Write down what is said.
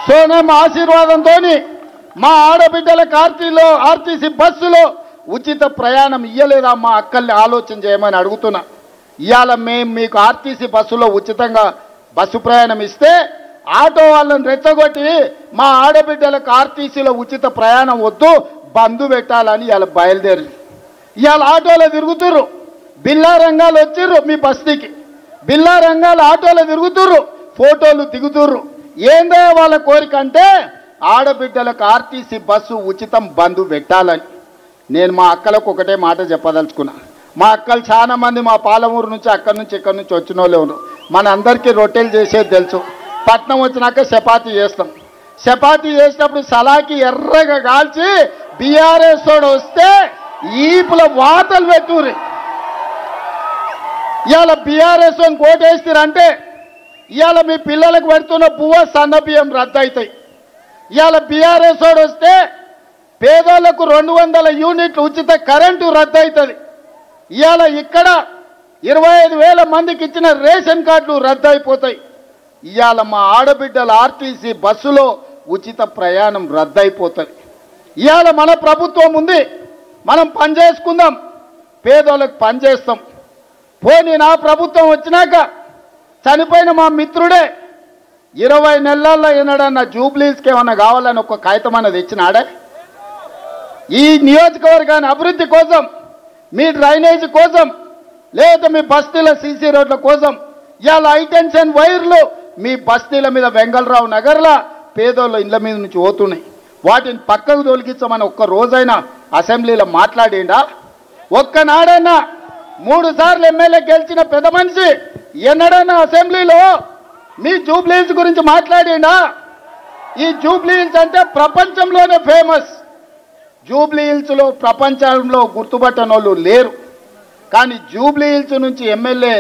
సోనం ఆశీర్వాదంతో మా ఆడబిడ్డలకు ఆర్టీసీ బస్సులో ఉచిత ప్రయాణం ఇయ్యలేదా మా అక్కల్ని ఆలోచన చేయమని అడుగుతున్నా. ఇవాళ మేము మీకు ఆర్టీసీ బస్సులో ఉచితంగా బస్సు ప్రయాణం ఇస్తే ఆటో వాళ్ళని రెచ్చగొట్టి మా ఆడబిడ్డలకు ఆర్టీసీలో ఉచిత ప్రయాణం వద్దు బంధు పెట్టాలని ఇవాళ బయలుదేరి ఇవాళ ఆటోలో తిరుగుతుర్రు. బిల్లా రంగాలు వచ్చిర్రు మీ బస్తీకి, బిల్లా రంగాలు ఆటోలో తిరుగుతుర్రు, ఫోటోలు దిగుతుర్రు. ఏందో వాళ్ళ కోరిక అంటే ఆడబిడ్డలకు ఆర్టీసీ బస్సు ఉచితం బంధు పెట్టాలని. నేను మా అక్కలకు ఒకటే మాట చెప్పదలుచుకున్నా. మా అక్కలు చాలా మంది మా పాలమూరు నుంచి అక్కడి నుంచి ఇక్కడి నుంచి వచ్చిన వాళ్ళే ఉన్నారు. మన అందరికీ రొట్టెలు చేసేది తెలుసు. పట్నం వచ్చినాక చపాతీ చేస్తాం. చపాతీ చేసినప్పుడు సలాకి ఎర్రగా కాల్చి బీఆర్ఎస్ తోడు వస్తే ఈపుల వాతలు పెట్టుర్రి. ఇవాళ బీఆర్ఎస్ కోటేస్తారంటే ఇవాళ మీ పిల్లలకు పెడుతున్న పువ్వ సన్న బియ్యం రద్దు అవుతాయి. ఇవాళ బీఆర్ఎస్ తోడు వస్తే పేదోళ్లకు 200 యూనిట్లు ఉచిత కరెంటు రద్దు అవుతుంది. ఇవాళ ఇక్కడ 25,000 మందికి ఇచ్చిన రేషన్ కార్డులు రద్దు అయిపోతాయి. ఇవాళ మా ఆడబిడ్డల ఆర్టీసీ బస్సులో ఉచిత ప్రయాణం రద్దు అయిపోతుంది. ఇవాళ మన ప్రభుత్వం ఉంది, మనం పనిచేసుకుందాం, పేదోళ్ళకు పనిచేస్తాం. పోనీ నా ప్రభుత్వం వచ్చినాక చనిపోయిన మా మిత్రుడే 20 నెలల్లో ఏనాడన్నా జూబ్లీస్కి ఏమన్నా కావాలని ఒక కాగితం అన్నది ఇచ్చినాడే? ఈ నియోజకవర్గాన్ని అభివృద్ధి కోసం, మీ డ్రైనేజీ కోసం, లేదా మీ బస్తీల సీసీ రోడ్ల కోసం ఇవాళ హైటెన్షన్ వైర్లు మీ బస్తీల మీద వెంగళరావు నగర్లా పేదోళ్ళ ఇండ్ల మీద నుంచి పోతున్నాయి. వాటిని పక్కకు తొలగించమని ఒక్క రోజైనా అసెంబ్లీలో మాట్లాడిండా? ఒక్కనాడన్నా 3 సార్లు ఎమ్మెల్యే గెలిచిన పెద్ద మనిషి ఎన్నడన్నా అసెంబ్లీలో మీ జూబ్లీహిల్స్ గురించి మాట్లాడిండా? ఈ జూబ్లీహిల్స్ అంటే ప్రపంచంలోనే ఫేమస్. జూబ్లీహిల్స్లో ప్రపంచంలో గుర్తుపట్టనోళ్ళు లేరు. కానీ జూబ్లీహిల్స్ నుంచి ఎమ్మెల్యే